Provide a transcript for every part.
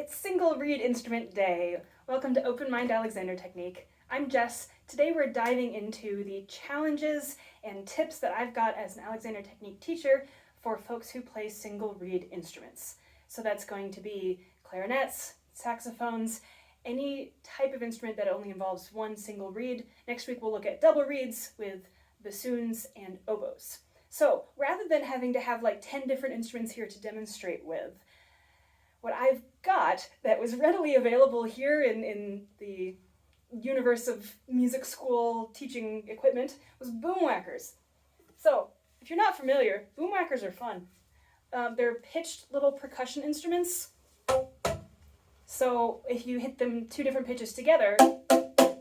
It's Single Reed Instrument Day. Welcome to Open Mind Alexander Technique. I'm Jess. Today we're diving into the challenges and tips that I've got as an Alexander Technique teacher for folks who play single reed instruments. So that's going to be clarinets, saxophones, any type of instrument that only involves one single reed. Next week we'll look at double reeds with bassoons and oboes. So rather than having to have like 10 different instruments here to demonstrate with, what I've got that was readily available here in the universe of music school teaching equipment was boom whackers. So if you're not familiar, boom whackers are fun. They're pitched little percussion instruments. So if you hit them two different pitches together,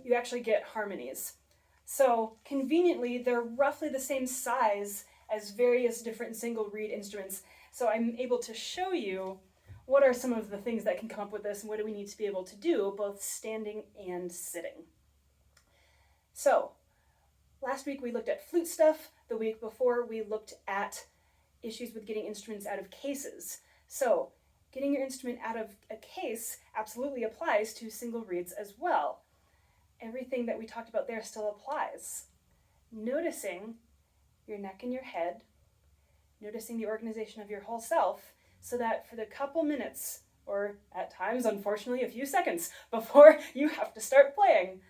you actually get harmonies. So conveniently, they're roughly the same size as various different single reed instruments. So I'm able to show you what are some of the things that can come up with this and what do we need to be able to do, both standing and sitting. So last week we looked at flute stuff. The week before we looked at issues with getting instruments out of cases. So getting your instrument out of a case absolutely applies to single reeds as well. Everything that we talked about there still applies. Noticing your neck and your head, noticing the organization of your whole self, so that for the couple minutes, or at times, unfortunately, a few seconds before you have to start playing,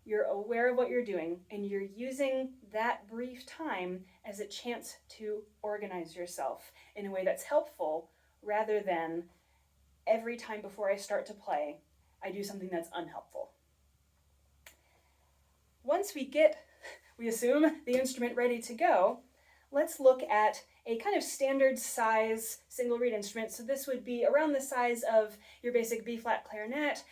you're aware of what you're doing and you're using that brief time as a chance to organize yourself in a way that's helpful rather than every time before I start to play, I do something that's unhelpful. Once we assume the instrument ready to go, let's look at a kind of standard size single reed instrument. So this would be around the size of your basic B-flat clarinet.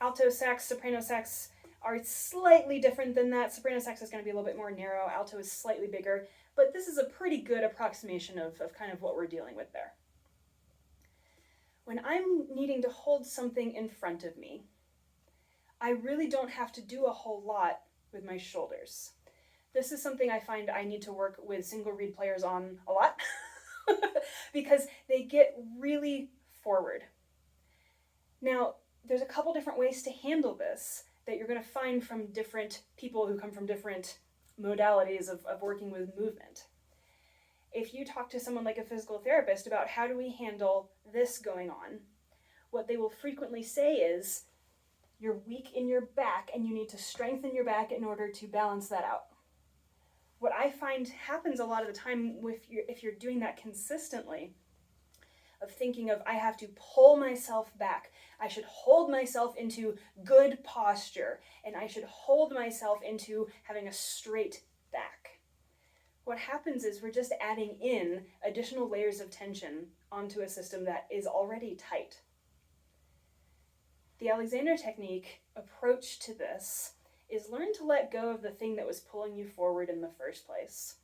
Alto sax, soprano sax are slightly different than that. Soprano sax is going to be a little bit more narrow. Alto is slightly bigger, but this is a pretty good approximation of kind of what we're dealing with there. When I'm needing to hold something in front of me, I really don't have to do a whole lot with my shoulders. This is something I find I need to work with single reed players on a lot because they get really forward. Now, there's a couple different ways to handle this that you're going to find from different people who come from different modalities of working with movement. If you talk to someone like a physical therapist about how do we handle this going on, what they will frequently say is, you're weak in your back and you need to strengthen your back in order to balance that out. What I find happens a lot of the time if you're doing that consistently, of thinking of I have to pull myself back, I should hold myself into good posture, and I should hold myself into having a straight back. What happens is we're just adding in additional layers of tension onto a system that is already tight. The Alexander Technique approach to this is learn to let go of the thing that was pulling you forward in the first place.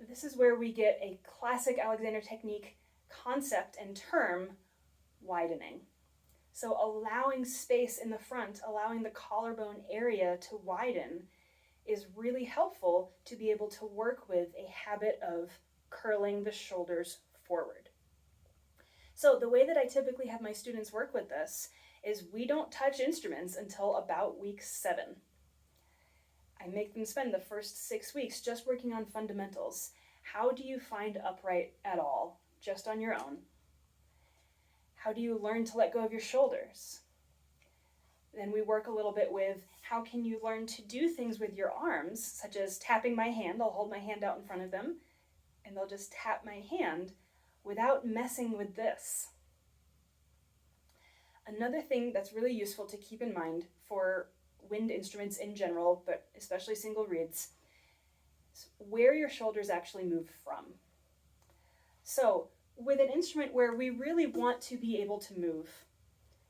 This is where we get a classic Alexander Technique concept and term, widening. So allowing space in the front, allowing the collarbone area to widen is really helpful to be able to work with a habit of curling the shoulders forward. So the way that I typically have my students work with this is we don't touch instruments until about week 7. I make them spend the first 6 weeks just working on fundamentals. How do you find upright at all, just on your own? How do you learn to let go of your shoulders? Then we work a little bit with how can you learn to do things with your arms, such as tapping my hand. I'll hold my hand out in front of them, and they'll just tap my hand without messing with this. Another thing that's really useful to keep in mind for wind instruments in general, but especially single reeds, is where your shoulders actually move from. So with an instrument where we really want to be able to move,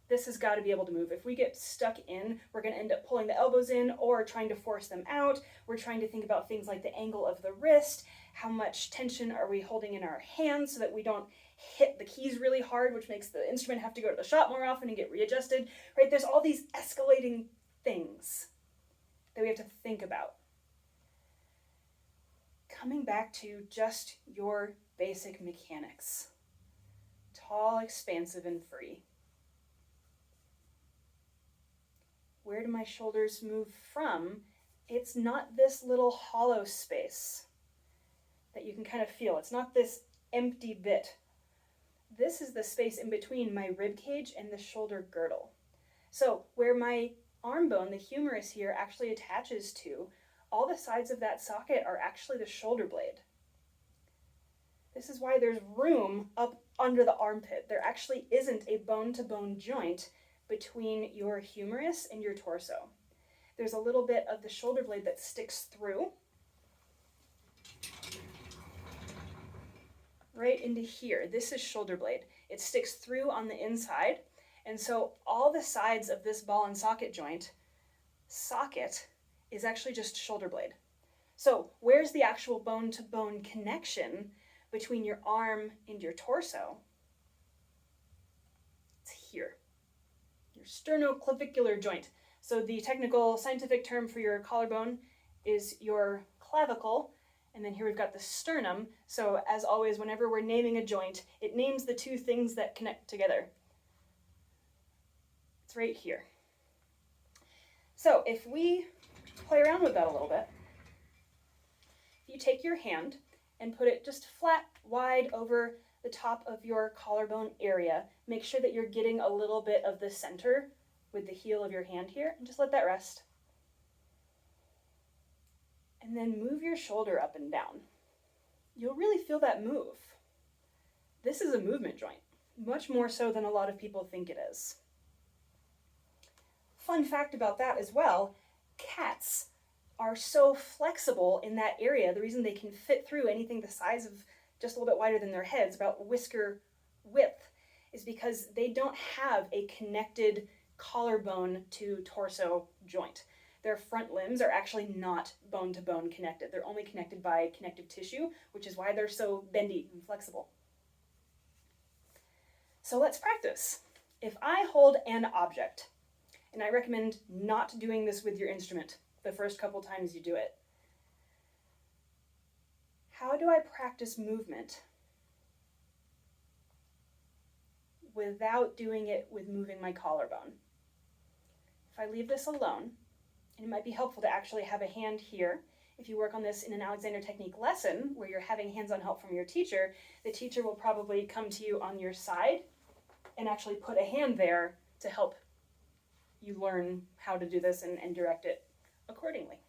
this has got to be able to move. If we get stuck in, we're going to end up pulling the elbows in or trying to force them out. We're trying to think about things like the angle of the wrist, how much tension are we holding in our hands so that we don't hit the keys really hard, which makes the instrument have to go to the shop more often and get readjusted, right? There's all these escalating things that we have to think about. Coming back to just your basic mechanics. tall, expansive, and free. Where do my shoulders move from? It's not this little hollow space that you can kind of feel. It's not this empty bit. This is the space in between my rib cage and the shoulder girdle. So where my arm bone, the humerus here, actually attaches to, all the sides of that socket are actually the shoulder blade. This is why there's room up under the armpit. There actually isn't a bone-to-bone joint between your humerus and your torso. There's a little bit of the shoulder blade that sticks through right into here. This is shoulder blade. It sticks through on the inside, and so all the sides of this ball and socket joint, socket, is actually just shoulder blade. So where's the actual bone-to-bone connection between your arm and your torso? It's here. Your sternoclavicular joint. So the technical scientific term for your collarbone is your clavicle, and then here we've got the sternum. So as always, whenever we're naming a joint, it names the two things that connect together. It's right here. So if we play around with that a little bit, if you take your hand and put it just flat, wide over the top of your collarbone area, make sure that you're getting a little bit of the center with the heel of your hand here, and just let that rest. And then move your shoulder up and down. You'll really feel that move. This is a movement joint, much more so than a lot of people think it is. Fun fact about that as well, cats are so flexible in that area. The reason they can fit through anything the size of just a little bit wider than their heads, about whisker width, is because they don't have a connected collarbone to torso joint. Their front limbs are actually not bone to bone connected. They're only connected by connective tissue, which is why they're so bendy and flexible. So let's practice. If I hold an object, and I recommend not doing this with your instrument the first couple times you do it, how do I practice movement without doing it with moving my collarbone? If I leave this alone, and it might be helpful to actually have a hand here. If you work on this in an Alexander Technique lesson where you're having hands-on help from your teacher, the teacher will probably come to you on your side and actually put a hand there to help you learn how to do this and direct it accordingly.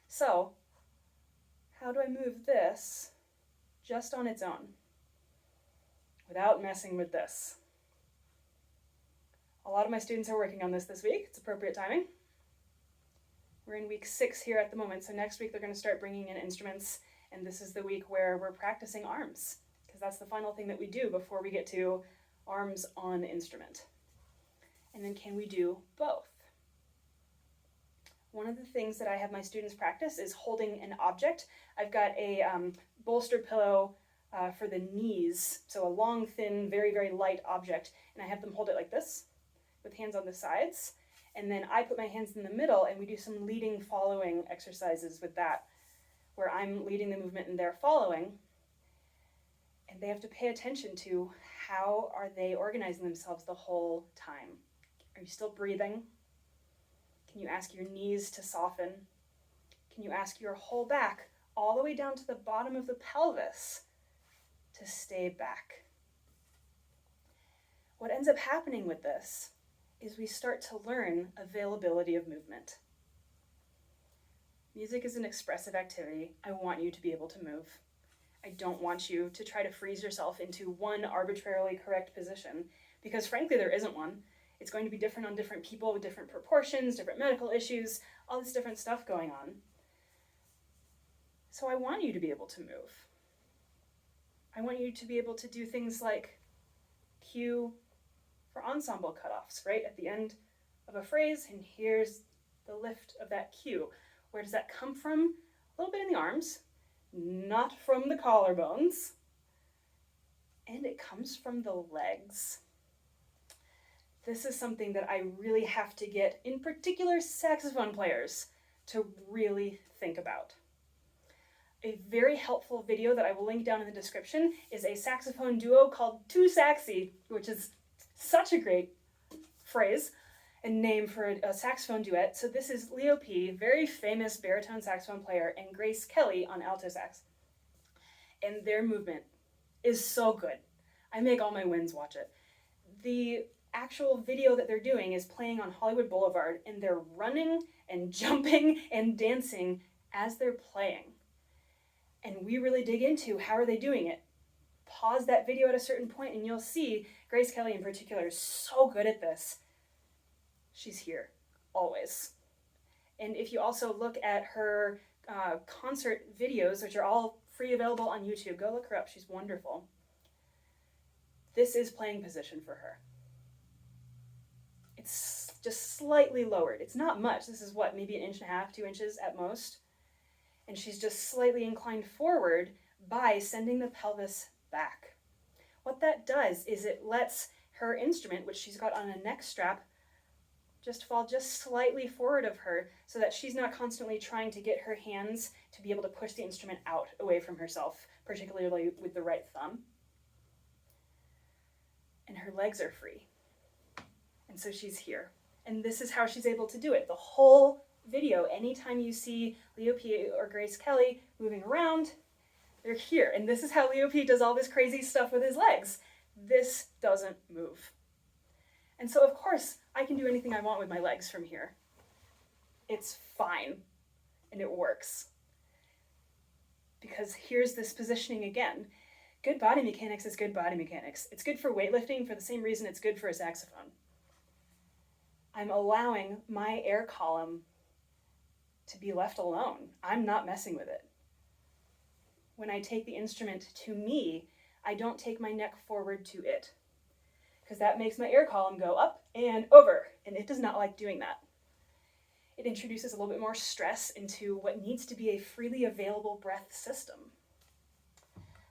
So, how do I move this just on its own without messing with this? A lot of my students are working on this week. It's appropriate timing. We're in week 6 here at the moment, so next week they're going to start bringing in instruments, and this is the week where we're practicing arms, because that's the final thing that we do before we get to arms on instrument. And then can we do both? One of the things that I have my students practice is holding an object. I've got a bolster pillow for the knees, so a long, thin, very, very light object, and I have them hold it like this, with hands on the sides. And then I put my hands in the middle and we do some leading following exercises with that, where I'm leading the movement and they're following. And they have to pay attention to how are they organizing themselves the whole time. Are you still breathing? Can you ask your knees to soften? Can you ask your whole back all the way down to the bottom of the pelvis to stay back? What ends up happening with this is we start to learn availability of movement. Music is an expressive activity. I want you to be able to move. I don't want you to try to freeze yourself into one arbitrarily correct position, because frankly there isn't one. It's going to be different on different people with different proportions, different medical issues, all this different stuff going on. So I want you to be able to move. I want you to be able to do things like cue for ensemble cutoffs, right? At the end of a phrase, and here's the lift of that cue. Where does that come from? A little bit in the arms, not from the collarbones, and it comes from the legs. This is something that I really have to get, in particular saxophone players, to really think about. A very helpful video that I will link down in the description is a saxophone duo called Too Saxy, which is such a great phrase and name for a saxophone duet. So this is Leo P., very famous baritone saxophone player, and Grace Kelly on alto sax. And their movement is so good. I make all my wins watch it. The actual video that they're doing is playing on Hollywood Boulevard, and they're running and jumping and dancing as they're playing. And we really dig into how are they doing it. Pause that video at a certain point and you'll see Grace Kelly in particular is so good at this. She's here, always. And if you also look at her concert videos, which are all free available on YouTube, go look her up, she's wonderful. This is playing position for her. It's just slightly lowered. It's not much. This is what, maybe 1.5 inches, 2 inches at most. And she's just slightly inclined forward by sending the pelvis back. What that does is it lets her instrument, which she's got on a neck strap, just fall just slightly forward of her so that she's not constantly trying to get her hands to be able to push the instrument out away from herself, particularly with the right thumb. And her legs are free. And so she's here. And this is how she's able to do it. The whole video, anytime you see Leo P. or Grace Kelly moving around, they're here. And this is how Leo P. does all this crazy stuff with his legs. This doesn't move. And so, of course, I can do anything I want with my legs from here. It's fine. And it works. Because here's this positioning again. Good body mechanics is good body mechanics. It's good for weightlifting for the same reason it's good for a saxophone. I'm allowing my air column to be left alone. I'm not messing with it. When I take the instrument to me, I don't take my neck forward to it, because that makes my air column go up and over, and it does not like doing that. It introduces a little bit more stress into what needs to be a freely available breath system.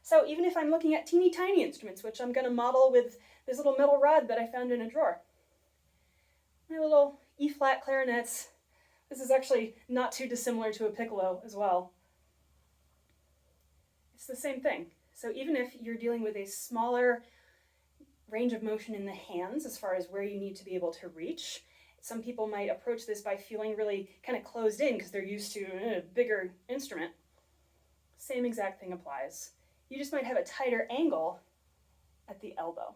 So even if I'm looking at teeny tiny instruments, which I'm going to model with this little metal rod that I found in a drawer, my little E-flat clarinets. This is actually not too dissimilar to a piccolo as well. It's the same thing. So even if you're dealing with a smaller range of motion in the hands as far as where you need to be able to reach, some people might approach this by feeling really kind of closed in because they're used to a bigger instrument. Same exact thing applies. You just might have a tighter angle at the elbow.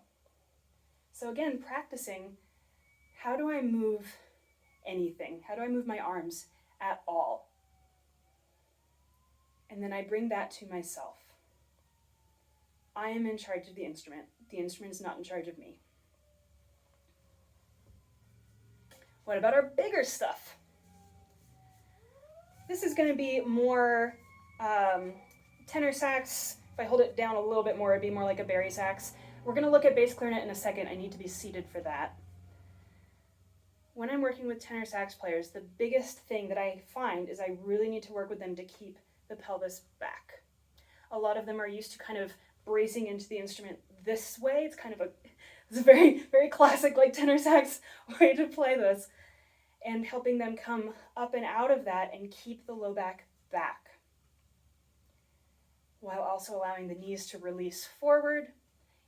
So again, practicing, how do I move anything? How do I move my arms at all? And then I bring that to myself. I am in charge of the instrument. The instrument is not in charge of me. What about our bigger stuff? This is going to be more tenor sax. If I hold it down a little bit more, it'd be more like a bari sax. We're going to look at bass clarinet in a second. I need to be seated for that. When I'm working with tenor sax players, the biggest thing that I find is I really need to work with them to keep the pelvis back. A lot of them are used to kind of bracing into the instrument this way. It's kind of it's a very, very classic like tenor sax way to play this. And helping them come up and out of that and keep the low back back, while also allowing the knees to release forward.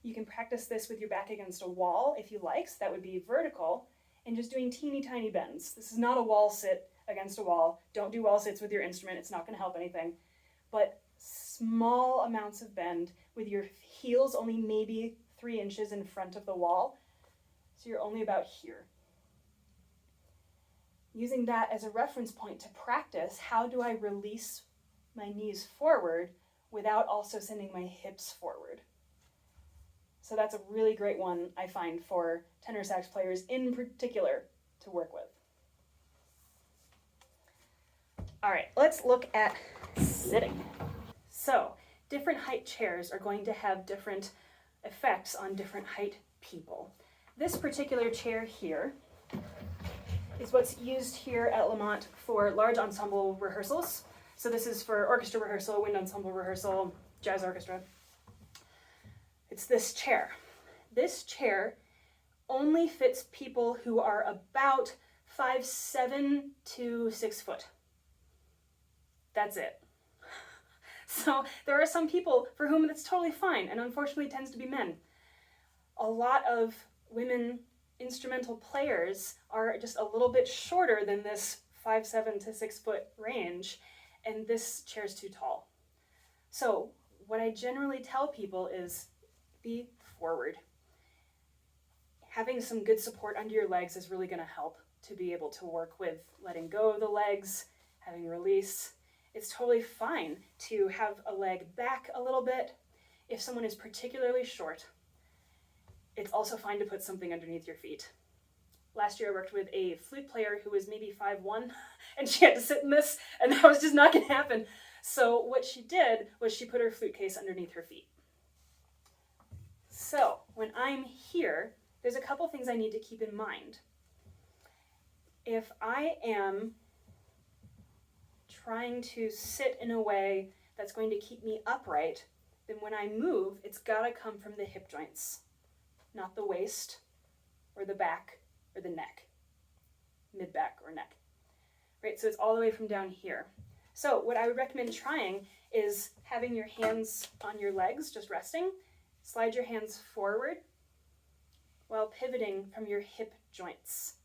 You can practice this with your back against a wall if you like, so that would be vertical, and just doing teeny tiny bends. This is not a wall sit against a wall. Don't do wall sits with your instrument, it's not going to help anything. But small amounts of bend with your heels only maybe 3 inches in front of the wall, so you're only about here. Using that as a reference point to practice, how do I release my knees forward without also sending my hips forward? So that's a really great one, I find, for tenor sax players in particular to work with. All right, let's look at sitting. So different height chairs are going to have different effects on different height people. This particular chair here is what's used here at Lamont for large ensemble rehearsals. So this is for orchestra rehearsal, wind ensemble rehearsal, jazz orchestra. It's this chair. This chair only fits people who are about 5'7" to 6 foot. That's it. So there are some people for whom that's totally fine, and unfortunately tends to be men. A lot of women instrumental players are just a little bit shorter than this 5'7" to 6 foot range, and this chair's too tall. So what I generally tell people is be forward. Having some good support under your legs is really going to help to be able to work with letting go of the legs, having release. It's totally fine to have a leg back a little bit if someone is particularly short. It's also fine to put something underneath your feet. Last year I worked with a flute player who was maybe 5'1", and she had to sit in this, and that was just not going to happen. So what she did was she put her flute case underneath her feet. So when I'm here, there's a couple things I need to keep in mind. If I am trying to sit in a way that's going to keep me upright, then when I move, it's got to come from the hip joints, not the waist or the back or the neck, mid-back or neck, right? So it's all the way from down here. So what I would recommend trying is having your hands on your legs, just resting. Slide your hands forward while pivoting from your hip joints.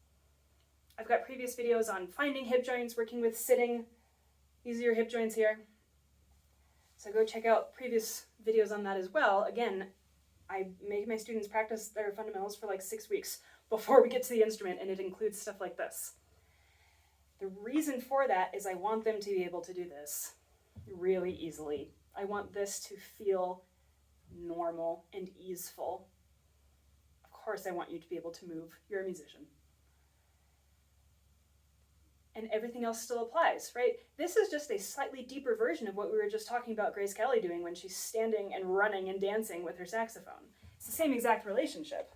I've got previous videos on finding hip joints, working with sitting. These are your hip joints here. So go check out previous videos on that as well. Again, I make my students practice their fundamentals for like 6 weeks before we get to the instrument, and it includes stuff like this. The reason for that is I want them to be able to do this really easily. I want this to feel normal and easeful. Of course I want you to be able to move. You're a musician. And everything else still applies, right? This is just a slightly deeper version of what we were just talking about Grace Kelly doing when she's standing and running and dancing with her saxophone. It's the same exact relationship.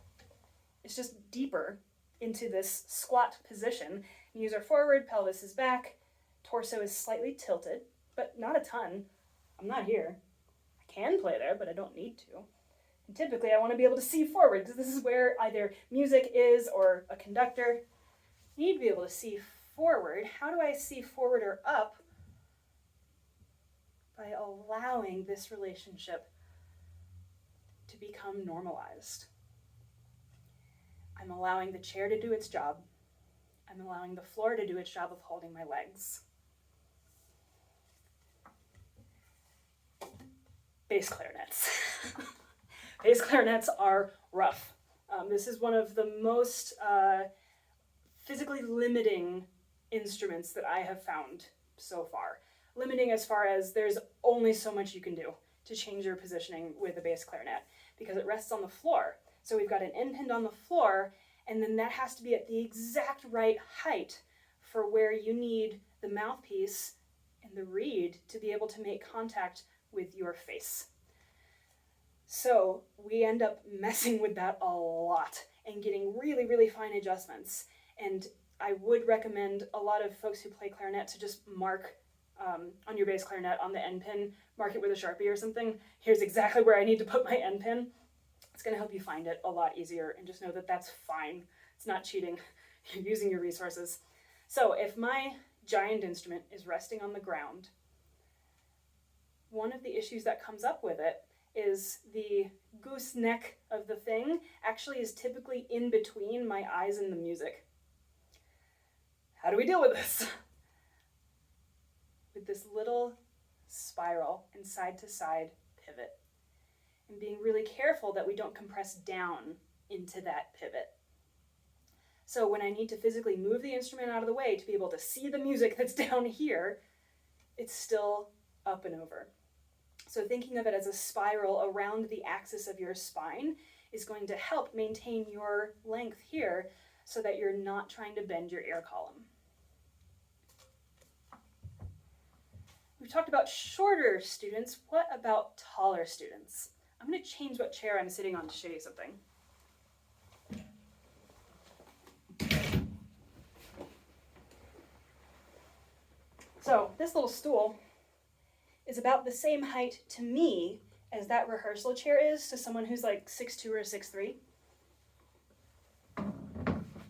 It's just deeper into this squat position. Knees are forward, pelvis is back, torso is slightly tilted, but not a ton. I'm not here. I can play there, but I don't need to. And typically I want to be able to see forward, because this is where either music is or a conductor. You need to be able to see forward. How do I see forward or up? By allowing this relationship to become normalized. I'm allowing the chair to do its job. I'm allowing the floor to do its job of holding my legs. Bass clarinets. Bass clarinets are rough. This is one of the most physically limiting instruments that I have found so far. Limiting as far as there's only so much you can do to change your positioning with a bass clarinet, because it rests on the floor. So we've got an end pin on the floor, and then that has to be at the exact right height for where you need the mouthpiece and the reed to be able to make contact with your face. So we end up messing with that a lot and getting really, really fine adjustments. And I would recommend a lot of folks who play clarinet to just mark on your bass clarinet on the end pin, mark it with a Sharpie or something. Here's exactly where I need to put my end pin. It's going to help you find it a lot easier, and just know that that's fine. It's not cheating. You're using your resources. So if my giant instrument is resting on the ground, one of the issues that comes up with it is the gooseneck of the thing actually is typically in between my eyes and the music. How do we deal with this? With this little spiral and side to side pivot, and being really careful that we don't compress down into that pivot. So when I need to physically move the instrument out of the way to be able to see the music that's down here, it's still up and over. So thinking of it as a spiral around the axis of your spine is going to help maintain your length here so that you're not trying to bend your ear column. We've talked about shorter students. What about taller students? I'm going to change what chair I'm sitting on to show you something. So this little stool is about the same height to me as that rehearsal chair is to someone who's like 6'2" or 6'3".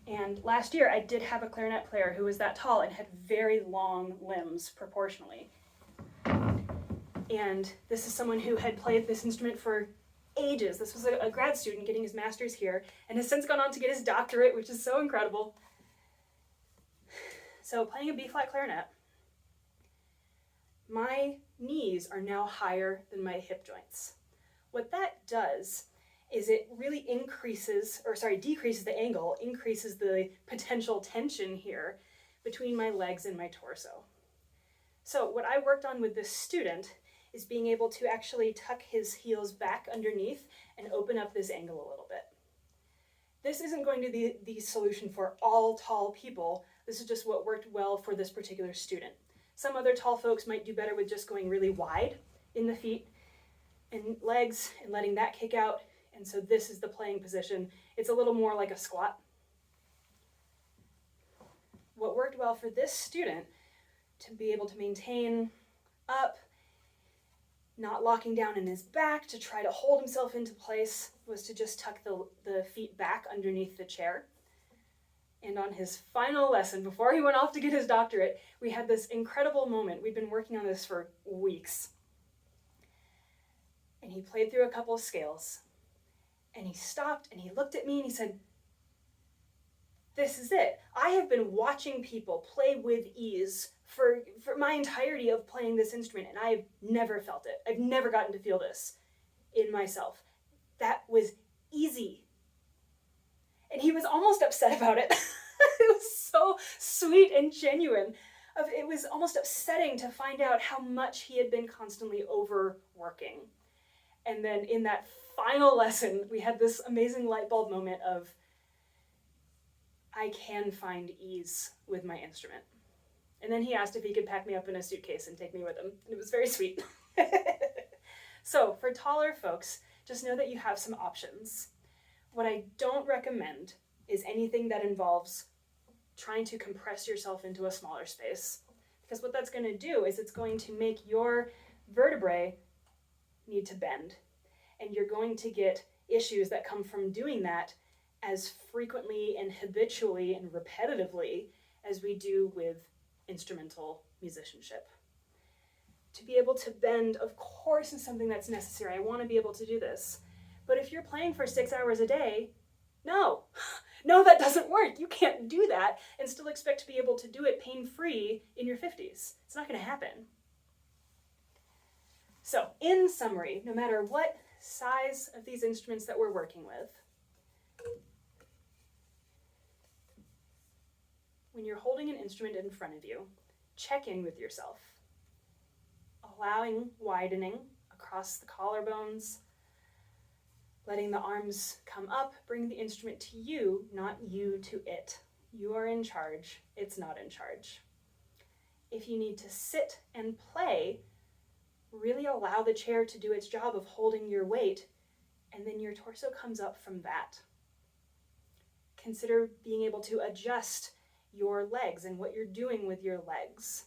And last year I did have a clarinet player who was that tall and had very long limbs proportionally. And this is someone who had played this instrument for ages. This was a grad student getting his master's here and has since gone on to get his doctorate, which is so incredible. So playing a B-flat clarinet, my knees are now higher than my hip joints. What that does is it really decreases the angle, increases the potential tension here between my legs and my torso. So what I worked on with this student is being able to actually tuck his heels back underneath and open up this angle a little bit. This isn't going to be the solution for all tall people. This is just what worked well for this particular student. Some other tall folks might do better with just going really wide in the feet and legs and letting that kick out. And so this is the playing position. It's a little more like a squat. What worked well for this student to be able to maintain up, not locking down in his back to try to hold himself into place, was to just tuck the feet back underneath the chair. And on his final lesson, before he went off to get his doctorate, we had this incredible moment. We'd been working on this for weeks. And he played through a couple of scales. And he stopped and he looked at me and he said, "This is it. I have been watching people play with ease for my entirety of playing this instrument, and I've never felt it. I've never gotten to feel this in myself. That was easy." And he was almost upset about it. It was so sweet and genuine. It was almost upsetting to find out how much he had been constantly overworking. And then in that final lesson, we had this amazing light bulb moment of, I can find ease with my instrument. And then he asked if he could pack me up in a suitcase and take me with him. And it was very sweet. So for taller folks, just know that you have some options. What I don't recommend is anything that involves trying to compress yourself into a smaller space. Because what that's going to do is it's going to make your vertebrae need to bend. And you're going to get issues that come from doing that as frequently and habitually and repetitively as we do with instrumental musicianship. To be able to bend, of course, is something that's necessary. I want to be able to do this. But if you're playing for 6 hours a day, no, that doesn't work. You can't do that and still expect to be able to do it pain-free in your 50s. It's not going to happen. So, in summary, no matter what size of these instruments that we're working with, when you're holding an instrument in front of you, check in with yourself, allowing widening across the collarbones, letting the arms come up, bring the instrument to you, not you to it. You are in charge, it's not in charge. If you need to sit and play, really allow the chair to do its job of holding your weight, and then your torso comes up from that. Consider being able to adjust your legs and what you're doing with your legs.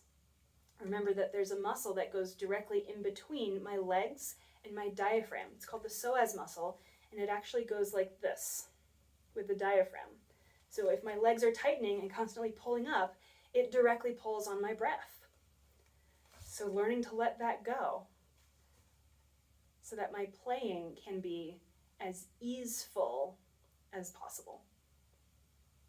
Remember that there's a muscle that goes directly in between my legs and my diaphragm. It's called the psoas muscle, and it actually goes like this with the diaphragm. So if my legs are tightening and constantly pulling up, it directly pulls on my breath. So learning to let that go so that my playing can be as easeful as possible.